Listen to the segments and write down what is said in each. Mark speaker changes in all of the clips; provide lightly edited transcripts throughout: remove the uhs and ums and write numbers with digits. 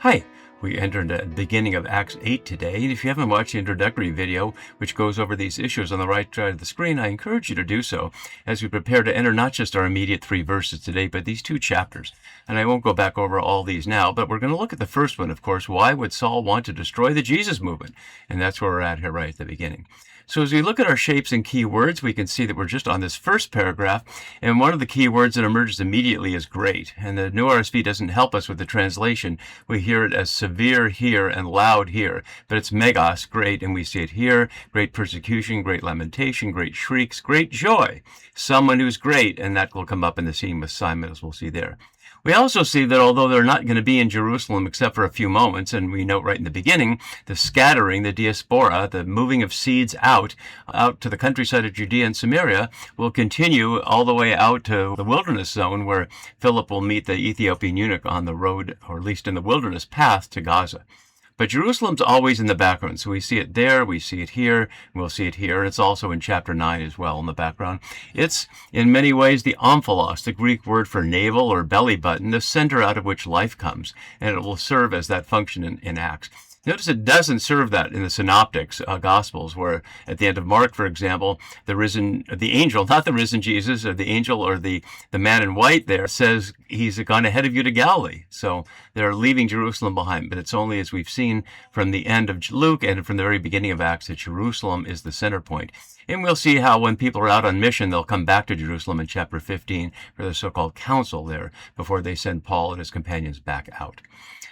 Speaker 1: Hi, we entered the beginning of Acts 8 today, and if you haven't watched the introductory video, which goes over these issues on the right side of the screen, I encourage you to do so as we prepare to enter not just our immediate 3 verses today, but these 2 chapters. And I won't go back over all these now, but we're going to look at the first one, of course. Why would Saul want to destroy the Jesus movement? And that's where we're at here right at the beginning. So as we look at our shapes and key words, we can see that we're just on this first paragraph, and one of the key words that emerges immediately is great. And the New RSV doesn't help us with the translation. We hear it as severe here and loud here, but it's megas, great, and we see it here: great persecution, great lamentation, great shrieks, great joy. Someone who's great, and that will come up in the scene with Simon, as we'll see there. We also see that although they're not going to be in Jerusalem except for a few moments, and we note right in the beginning, the scattering, the diaspora, the moving of seeds out to the countryside of Judea and Samaria, will continue all the way out to the wilderness zone where Philip will meet the Ethiopian eunuch on the road, or at least in the wilderness path to Gaza. But Jerusalem's always in the background, so we see it there, we see it here, and we'll see it here. It's also in chapter 9 as well in the background. It's, in many ways, the omphalos, the Greek word for navel or belly button, the center out of which life comes, and it will serve as that function in Acts. Notice it doesn't serve that in the synoptics gospels, where at the end of Mark, for example, the angel, not the risen Jesus, or the angel or the man in white there, says he's gone ahead of you to Galilee. So they're leaving Jerusalem behind. But it's only, as we've seen from the end of Luke and from the very beginning of Acts, that Jerusalem is the center point. And we'll see how when people are out on mission, they'll come back to Jerusalem in chapter 15 for the so-called council there before they send Paul and his companions back out.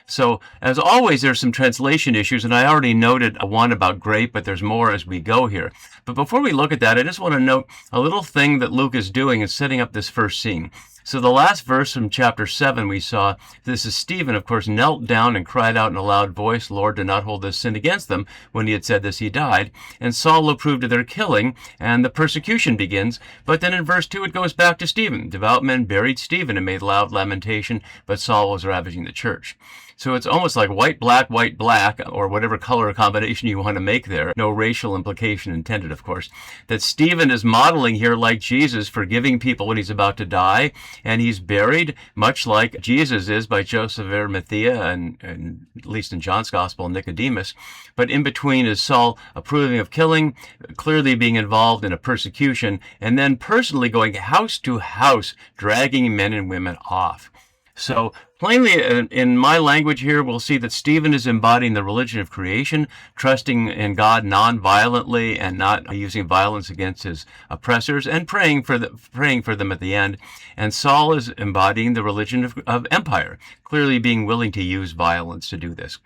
Speaker 1: So, as always, there's some translation issues, and I already noted one about great, but there's more as we go here. But before we look at that, I just want to note a little thing that Luke is doing in setting up this first scene. So the last verse from chapter 7 we saw, this is Stephen, of course, knelt down and cried out in a loud voice, "Lord, do not hold this sin against them." When he had said this, he died. And Saul approved of their killing, and the persecution begins. But then in verse 2 it goes back to Stephen. Devout men buried Stephen and made loud lamentation, but Saul was ravaging the church. So it's almost like white, black, or whatever color combination you want to make there. No racial implication intended, of course. That Stephen is modeling here like Jesus, forgiving people when he's about to die. And he's buried much like Jesus is by Joseph of Arimathea, and at least in John's Gospel, Nicodemus. But in between is Saul approving of killing, clearly being involved in a persecution, and then personally going house to house, dragging men and women off. So plainly, in my language here, we'll see that Stephen is embodying the religion of creation, trusting in God non-violently and not using violence against his oppressors, and praying for them at the end. And Saul is embodying the religion of empire, clearly being willing to use violence to do this.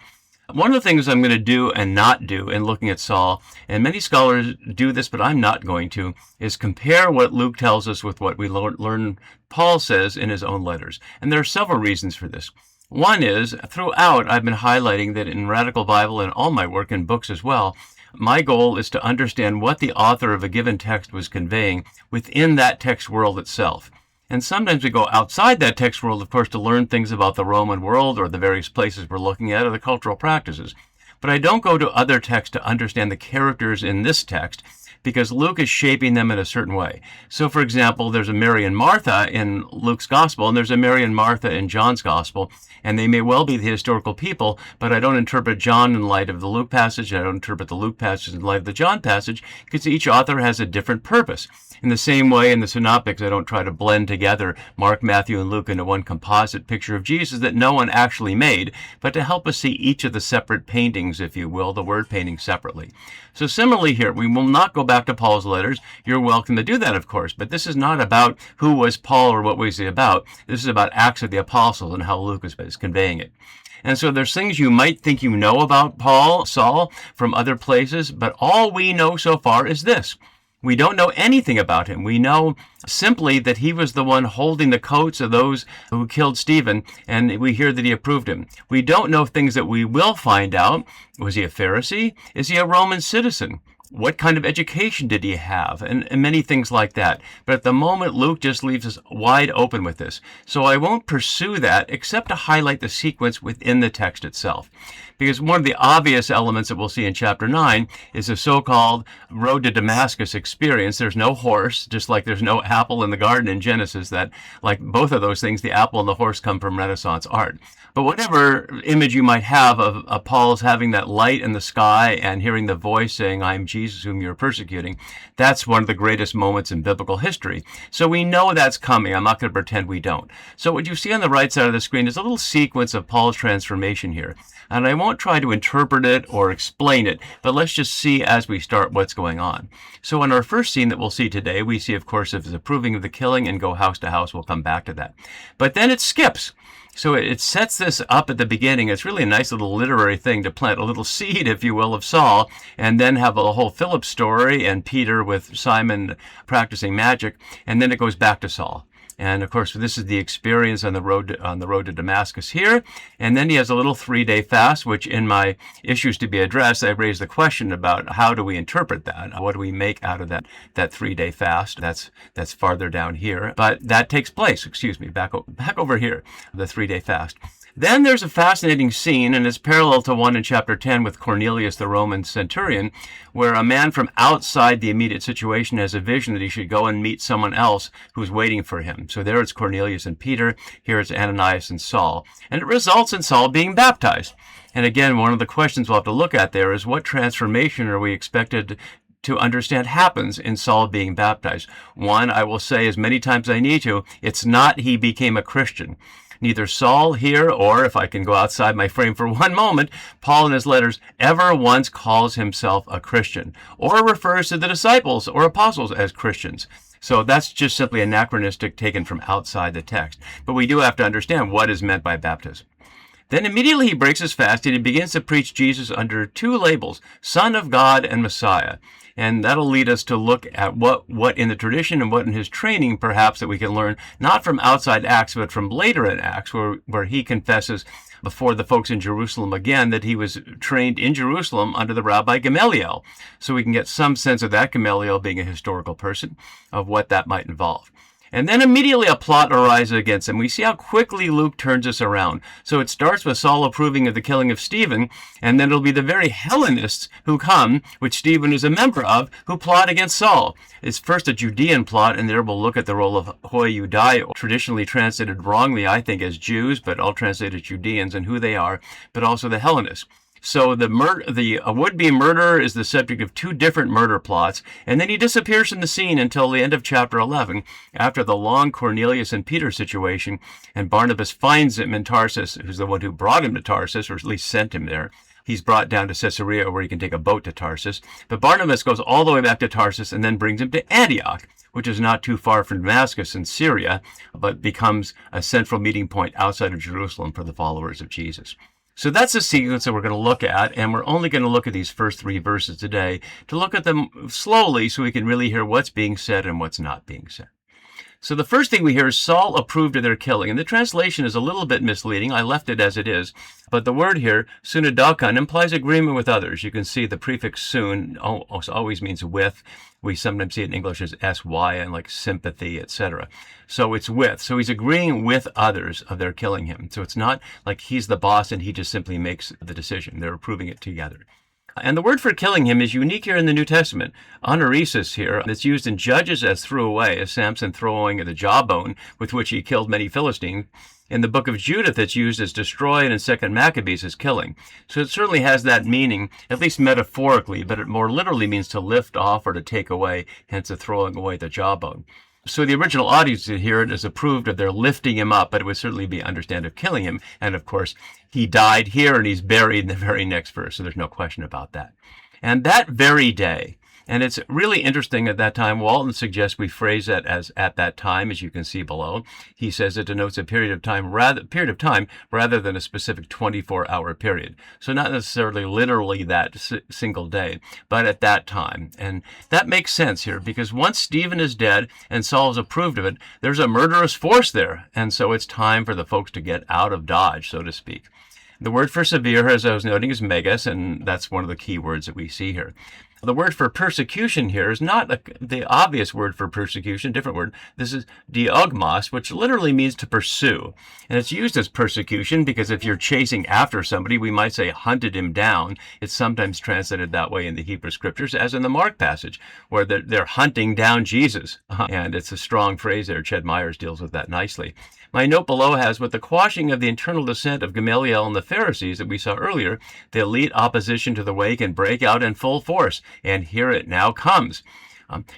Speaker 1: One of the things I'm going to do and not do in looking at Saul, and many scholars do this, but I'm not going to, is compare what Luke tells us with what we learn Paul says in his own letters. And there are several reasons for this. One is, throughout, I've been highlighting that in Radical Bible and all my work in books as well, my goal is to understand what the author of a given text was conveying within that text world itself. And sometimes we go outside that text world, of course, to learn things about the Roman world or the various places we're looking at or the cultural practices. But I don't go to other texts to understand the characters in this text, because Luke is shaping them in a certain way. So, for example, there's a Mary and Martha in Luke's Gospel, and there's a Mary and Martha in John's Gospel, and they may well be the historical people, but I don't interpret John in light of the Luke passage, I don't interpret the Luke passage in light of the John passage, because each author has a different purpose. In the same way, in the synoptics, I don't try to blend together Mark, Matthew, and Luke into one composite picture of Jesus that no one actually made, but to help us see each of the separate paintings, if you will, the word painting separately. So similarly here, we will not go back to Paul's letters. You're welcome to do that, of course, but this is not about who was Paul or what was he about. This is about Acts of the Apostles and how Luke is conveying it. And so there's things you might think you know about Saul, from other places, but all we know so far is this. We don't know anything about him. We know simply that he was the one holding the coats of those who killed Stephen, and we hear that he approved him. We don't know things that we will find out. Was he a Pharisee? Is he a Roman citizen? What kind of education did he have? And many things like that. But at the moment, Luke just leaves us wide open with this. So I won't pursue that except to highlight the sequence within the text itself. Because one of the obvious elements that we'll see in chapter 9 is the so-called road to Damascus experience. There's no horse, just like there's no apple in the garden in Genesis. That, like both of those things, the apple and the horse come from Renaissance art. But whatever image you might have of Paul's having that light in the sky and hearing the voice saying, "I am Jesus whom you're persecuting," that's one of the greatest moments in biblical history. So we know that's coming. I'm not going to pretend we don't. So what you see on the right side of the screen is a little sequence of Paul's transformation here. And I won't try to interpret it or explain it, but let's just see as we start what's going on. So in our first scene that we'll see today, we see, of course, his approving of the killing and go house to house. We'll come back to that. But then it skips. So it sets this up at the beginning. It's really a nice little literary thing to plant a little seed, if you will, of Saul, and then have a whole Philip story and Peter with Simon practicing magic, and then it goes back to Saul. And of course, this is the experience on the road to Damascus here. And then he has a little 3-day fast, which in my issues to be addressed, I raised the question about how do we interpret that? What do we make out of that 3-day fast? That's farther down here. But that takes place, back over here, the 3-day fast. Then there's a fascinating scene, and it's parallel to one in chapter 10 with Cornelius, the Roman centurion, where a man from outside the immediate situation has a vision that he should go and meet someone else who's waiting for him. So there it's Cornelius and Peter, here it's Ananias and Saul. And it results in Saul being baptized. And again, one of the questions we'll have to look at there is what transformation are we expected to understand happens in Saul being baptized? One, I will say as many times as I need to, it's not he became a Christian. Neither Saul here, or if I can go outside my frame for one moment, Paul in his letters ever once calls himself a Christian, or refers to the disciples or apostles as Christians. So that's just simply anachronistic taken from outside the text. But we do have to understand what is meant by baptism. Then immediately he breaks his fast and he begins to preach Jesus under 2 labels, Son of God and Messiah. And that'll lead us to look at what in the tradition and what in his training, perhaps, that we can learn, not from outside Acts, but from later in Acts, where he confesses before the folks in Jerusalem again that he was trained in Jerusalem under the Rabbi Gamaliel. So we can get some sense of that, Gamaliel being a historical person, of what that might involve. And then immediately a plot arises against him. We see how quickly Luke turns this around. So it starts with Saul approving of the killing of Stephen, and then it'll be the very Hellenists who come, which Stephen is a member of, who plot against Saul. It's first a Judean plot, and there we'll look at the role of Hoi Judai, traditionally translated wrongly, I think, as Jews, but all translated Judeans, and who they are, but also the Hellenists. So the would-be murderer is the subject of 2 different murder plots, and then he disappears from the scene until the end of chapter 11, after the long Cornelius and Peter situation, and Barnabas finds him in Tarsus, who's the one who brought him to Tarsus, or at least sent him there. He's brought down to Caesarea, where he can take a boat to Tarsus. But Barnabas goes all the way back to Tarsus and then brings him to Antioch, which is not too far from Damascus in Syria, but becomes a central meeting point outside of Jerusalem for the followers of Jesus. So that's the sequence that we're going to look at, and we're only going to look at these first 3 verses today to look at them slowly so we can really hear what's being said and what's not being said. So the first thing we hear is Saul approved of their killing, and the translation is a little bit misleading. I left it as it is, but the word here, sunadakan, implies agreement with others. You can see the prefix sun always means with. We sometimes see it in English as sy, and like sympathy, etc. So it's with. So he's agreeing with others of their killing him. So it's not like he's the boss and he just simply makes the decision. They're approving it together. And the word for killing him is unique here in the New Testament. Anaresis here, it's used in Judges as threw away, as Samson throwing the jawbone with which he killed many Philistines. In the book of Judith, it's used as destroy, and in 2 Maccabees as killing. So it certainly has that meaning, at least metaphorically, but it more literally means to lift off or to take away, hence the throwing away the jawbone. So the original audience here is approved of their lifting him up, but it would certainly be understand of killing him. And of course, he died here and he's buried in the very next verse, so there's no question about that. And that very day, and it's really interesting at that time, Walton suggests we phrase that as at that time, as you can see below. He says it denotes a period of time rather than a specific 24-hour period. So not necessarily literally that single day, but at that time. And that makes sense here, because once Stephen is dead and Saul has approved of it, there's a murderous force there. And so it's time for the folks to get out of Dodge, so to speak. The word for severe, as I was noting, is megas, and that's one of the key words that we see here. The word for persecution here is not the obvious word for persecution, different word. This is diogmos, which literally means to pursue. And it's used as persecution because if you're chasing after somebody, we might say hunted him down. It's sometimes translated that way in the Hebrew scriptures, as in the Mark passage, where they're hunting down Jesus. And it's a strong phrase there. Ched Myers deals with that nicely. My note below has, with the quashing of the internal dissent of Gamaliel and the Pharisees that we saw earlier, the elite opposition to the way can break out in full force, and here it now comes.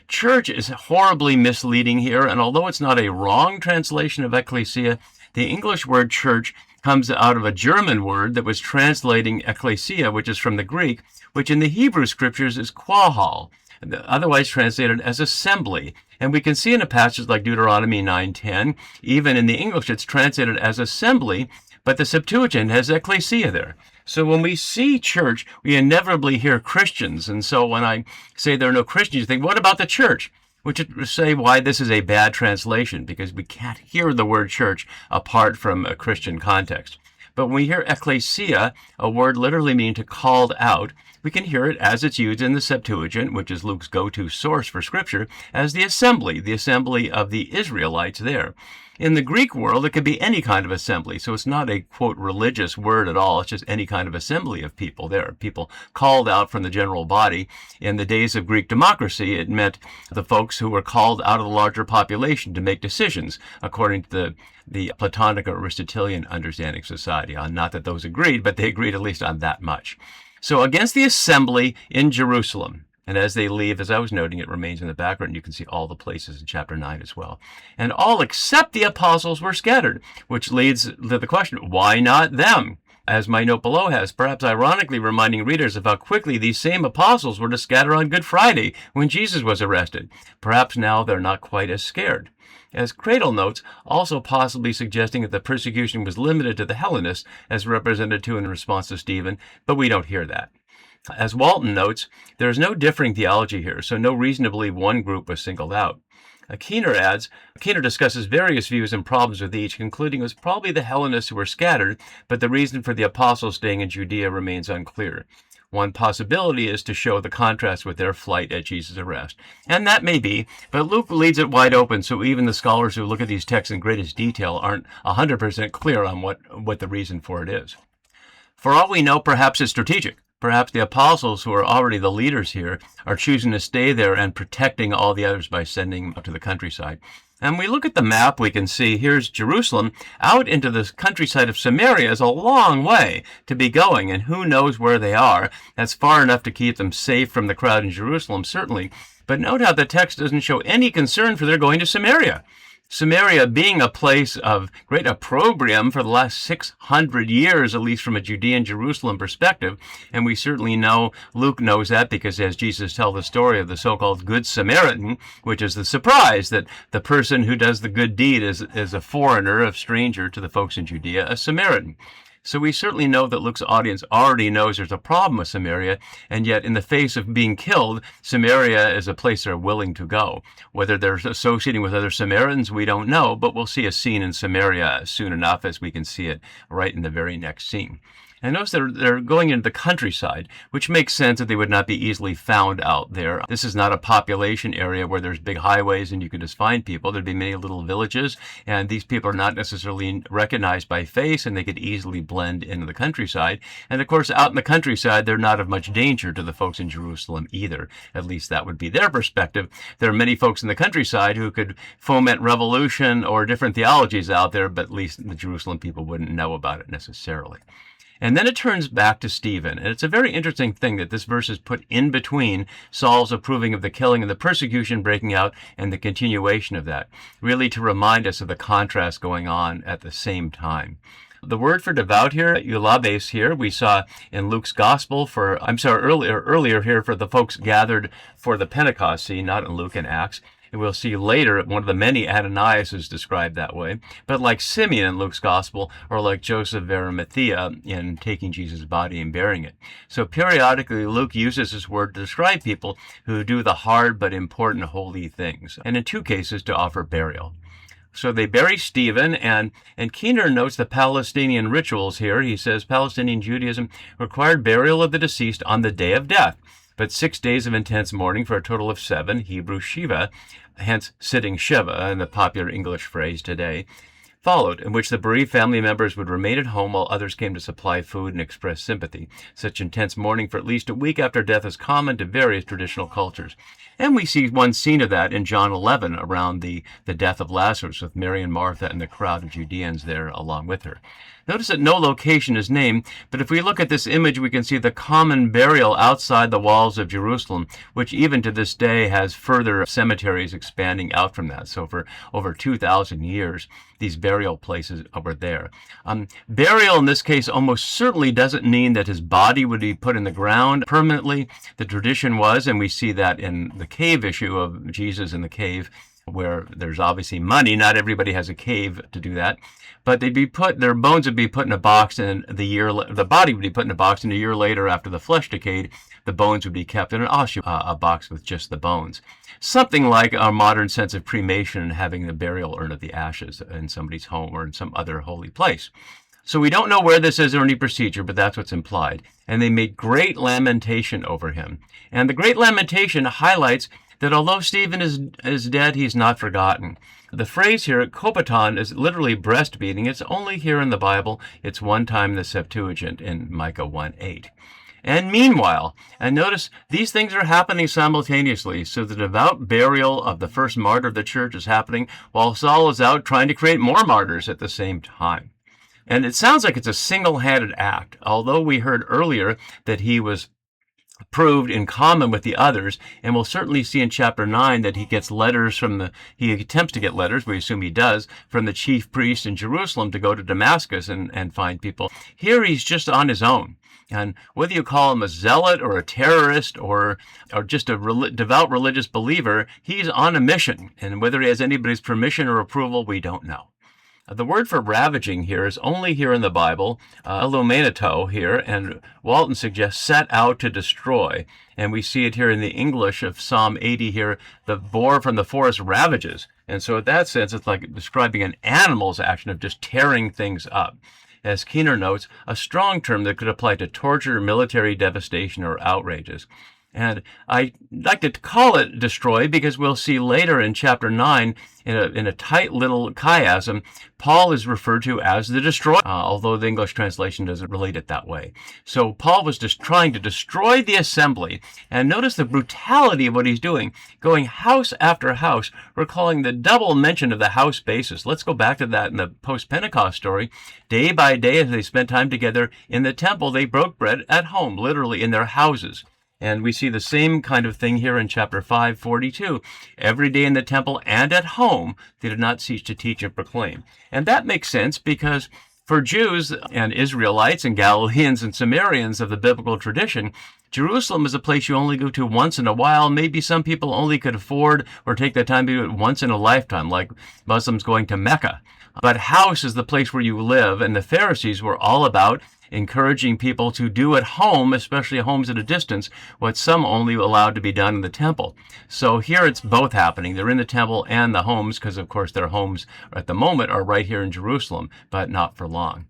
Speaker 1: Church is horribly misleading here, and although it's not a wrong translation of ecclesia, the English word church comes out of a German word that was translating ecclesia, which is from the Greek, which in the Hebrew scriptures is quahal, otherwise translated as assembly. And we can see in a passage like Deuteronomy 9:10, even in the English it's translated as assembly, but the Septuagint has ecclesia there. So when we see church, we inevitably hear Christians. And so when I say there are no Christians, you think, what about the church? Which is say why this is a bad translation, because we can't hear the word church apart from a Christian context. But when we hear ecclesia, a word literally meaning to called out, we can hear it as it's used in the Septuagint, which is Luke's go-to source for Scripture, as the assembly of the Israelites there. In the Greek world, it could be any kind of assembly, so it's not a, quote, religious word at all. It's just any kind of assembly of people there, people called out from the general body. In the days of Greek democracy, it meant the folks who were called out of the larger population to make decisions according to the Platonic or Aristotelian understanding of society. Not that those agreed, but they agreed at least on that much. So against the assembly in Jerusalem, and as they leave, as I was noting, it remains in the background. You can see all the places in chapter 9 as well. And all except the apostles were scattered, which leads to the question, why not them? As my note below has, perhaps ironically reminding readers of how quickly these same apostles were to scatter on Good Friday when Jesus was arrested. Perhaps now they're not quite as scared. As Cradle notes, also possibly suggesting that the persecution was limited to the Hellenists, as represented to in response to Stephen, but we don't hear that. As Walton notes, there is no differing theology here, so no reason to believe one group was singled out. Keener adds, Keener discusses various views and problems with each, concluding it was probably the Hellenists who were scattered, but the reason for the apostles staying in Judea remains unclear. One possibility is to show the contrast with their flight at Jesus' arrest. And that may be, but Luke leaves it wide open, so even the scholars who look at these texts in greatest detail aren't 100% clear on what the reason for it is. For all we know, perhaps it's strategic. Perhaps the apostles, who are already the leaders here, are choosing to stay there and protecting all the others by sending them out to the countryside. And we look at the map, we can see here's Jerusalem. Out into the countryside of Samaria is a long way to be going, and who knows where they are. That's far enough to keep them safe from the crowd in Jerusalem, certainly. But note how the text doesn't show any concern for their going to Samaria. Samaria being a place of great opprobrium for the last 600 years, at least from a Judean Jerusalem perspective. And we certainly know, Luke knows that because as Jesus tells the story of the so-called Good Samaritan, which is the surprise that the person who does the good deed is a foreigner, a stranger to the folks in Judea, a Samaritan. So we certainly know that Luke's audience already knows there's a problem with Samaria, and yet in the face of being killed, Samaria is a place they're willing to go. Whether they're associating with other Samaritans, we don't know, but we'll see a scene in Samaria soon enough as we can see it right in the very next scene. And notice they're going into the countryside, which makes sense that they would not be easily found out there. This is not a population area where there's big highways and you can just find people. There'd be many little villages, and these people are not necessarily recognized by face, and they could easily blend into the countryside. And of course, out in the countryside, they're not of much danger to the folks in Jerusalem either. At least that would be their perspective. There are many folks in the countryside who could foment revolution or different theologies out there, but at least the Jerusalem people wouldn't know about it necessarily. And then it turns back to Stephen. And it's a very interesting thing that this verse is put in between Saul's approving of the killing and the persecution breaking out and the continuation of that, really to remind us of the contrast going on at the same time. The word for devout here, eulabes here, we saw in Luke's gospel earlier here for the folks gathered for the Pentecost scene, not in Luke and Acts. And we'll see later one of the many Ananias is described that way. But like Simeon in Luke's gospel, or like Joseph of Arimathea in taking Jesus' body and bearing it. So periodically Luke uses this word to describe people who do the hard but important holy things, and in two cases to offer burial. So they bury Stephen, and Keener notes the Palestinian rituals here. He says Palestinian Judaism required burial of the deceased on the day of death, but 6 days of intense mourning for a total of 7, Hebrew Shiva, hence sitting Shiva in the popular English phrase today, followed, in which the bereaved family members would remain at home while others came to supply food and express sympathy. Such intense mourning for at least a week after death is common to various traditional cultures. And we see one scene of that in John 11 around the death of Lazarus, with Mary and Martha and the crowd of Judeans there along with her. Notice that no location is named, but if we look at this image, we can see the common burial outside the walls of Jerusalem, which even to this day has further cemeteries expanding out from that. So for over 2,000 years, these burial places were there. Burial in this case almost certainly doesn't mean that his body would be put in the ground permanently. The tradition was, and we see that in the cave issue of Jesus in the cave, where there's obviously money. Not everybody has a cave to do that. But their bones would be put in a box, and the body would be put in a box, and a year later, after the flesh decayed, the bones would be kept in a box with just the bones. Something like our modern sense of cremation and having the burial urn of the ashes in somebody's home or in some other holy place. So we don't know where this is or any procedure, but that's what's implied. And they made great lamentation over him. And the great lamentation highlights that although Stephen is dead, he's not forgotten. The phrase here, kopaton, is literally breastbeating. It's only here in the Bible. It's one time in the Septuagint in Micah 1:8. And meanwhile, and notice these things are happening simultaneously. So the devout burial of the first martyr of the church is happening while Saul is out trying to create more martyrs at the same time. And it sounds like it's a single-handed act, although we heard earlier that he was proved in common with the others, and we'll certainly see in chapter 9 that he gets letters he attempts to get letters, we assume he does, from the chief priest in Jerusalem to go to Damascus and find people. Here he's just on his own. And whether you call him a zealot or a terrorist or just a devout religious believer, he's on a mission. And whether he has anybody's permission or approval, we don't know. The word for ravaging here is only here in the Bible, illuminato here, and Walton suggests set out to destroy. And we see it here in the English of Psalm 80 here, the boar from the forest ravages. And so in that sense, it's like describing an animal's action of just tearing things up. As Keener notes, a strong term that could apply to torture, military devastation, or outrages. And I like to call it destroy because we'll see later in chapter 9, in a tight little chiasm, Paul is referred to as the destroyer, although the English translation doesn't relate it that way. So Paul was just trying to destroy the assembly. And notice the brutality of what he's doing, going house after house, recalling the double mention of the house basis. Let's go back to that in the post-Pentecost story. Day by day, as they spent time together in the temple, they broke bread at home, literally in their houses. And we see the same kind of thing here in chapter 5:42. Every day in the temple and at home, they did not cease to teach and proclaim. And that makes sense because for Jews and Israelites and Galileans and Samaritans of the biblical tradition, Jerusalem is a place you only go to once in a while. Maybe some people only could afford or take the time to do it once in a lifetime, like Muslims going to Mecca. But house is the place where you live, and the Pharisees were all about encouraging people to do at home, especially homes at a distance, what some only allowed to be done in the temple. So here it's both happening. They're in the temple and the homes, because of course their homes at the moment are right here in Jerusalem, but not for long.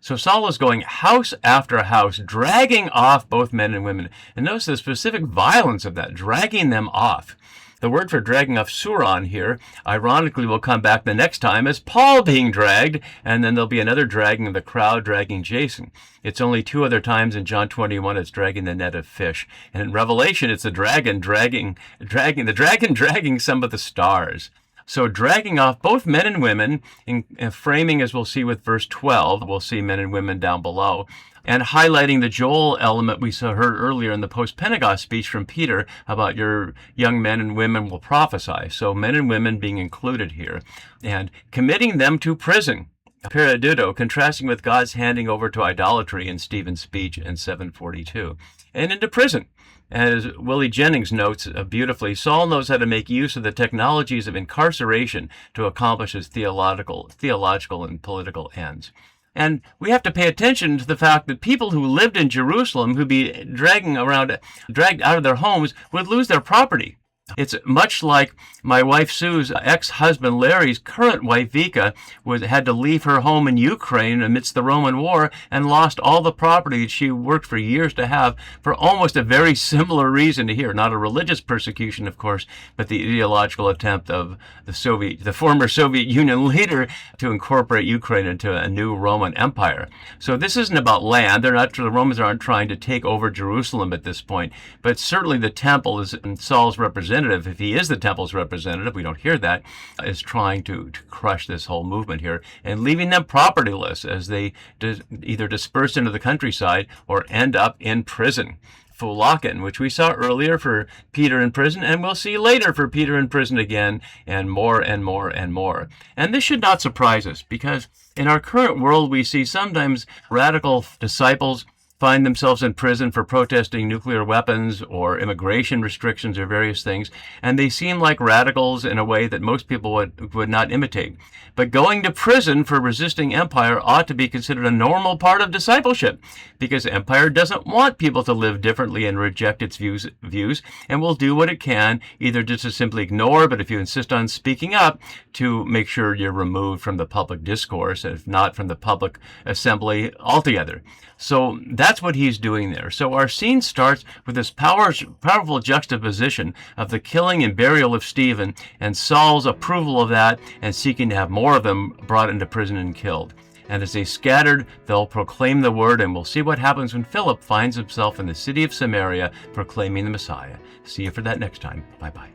Speaker 1: So Saul is going house after house, dragging off both men and women. And notice the specific violence of that, dragging them off. The word for dragging off, suron here, ironically will come back the next time as Paul being dragged, and then there'll be another dragging of the crowd dragging Jason. It's only 2 other times in John 21 it's dragging the net of fish. And in Revelation it's the dragon dragging some of the stars. So dragging off both men and women, in framing as we'll see with verse 12, we'll see men and women down below, and highlighting the Joel element we heard earlier in the post-Pentecost speech from Peter about your young men and women will prophesy. So men and women being included here, and committing them to prison. Paradido, contrasting with God's handing over to idolatry in Stephen's speech in 742, and into prison. As Willie Jennings notes beautifully, Saul knows how to make use of the technologies of incarceration to accomplish his theological and political ends. And we have to pay attention to the fact that people who lived in Jerusalem, who'd be dragged out of their homes, would lose their property. It's much like my wife Sue's ex-husband Larry's current wife Vika had to leave her home in Ukraine amidst the Roman war and lost all the property that she worked for years to have for almost a very similar reason to here. Not a religious persecution, of course, but the ideological attempt of the former Soviet Union leader to incorporate Ukraine into a new Roman Empire. So this isn't about land. The Romans aren't trying to take over Jerusalem at this point, but certainly the temple is Saul's representative. If he is the temple's representative, we don't hear that, is trying to crush this whole movement here and leaving them propertyless as they either disperse into the countryside or end up in prison. Fulaken, which we saw earlier for Peter in prison, and we'll see later for Peter in prison again, and more and more and more. And this should not surprise us, because in our current world we see sometimes radical disciples find themselves in prison for protesting nuclear weapons or immigration restrictions or various things, and they seem like radicals in a way that most people would not imitate. But going to prison for resisting empire ought to be considered a normal part of discipleship, because empire doesn't want people to live differently and reject its views, and will do what it can, either just to simply ignore, but if you insist on speaking up, to make sure you're removed from the public discourse, if not from the public assembly altogether. So that's what he's doing there. So our scene starts with this powerful juxtaposition of the killing and burial of Stephen and Saul's approval of that and seeking to have more of them brought into prison and killed. And as they scattered, they'll proclaim the word, and we'll see what happens when Philip finds himself in the city of Samaria proclaiming the Messiah. See you for that next time. Bye-bye.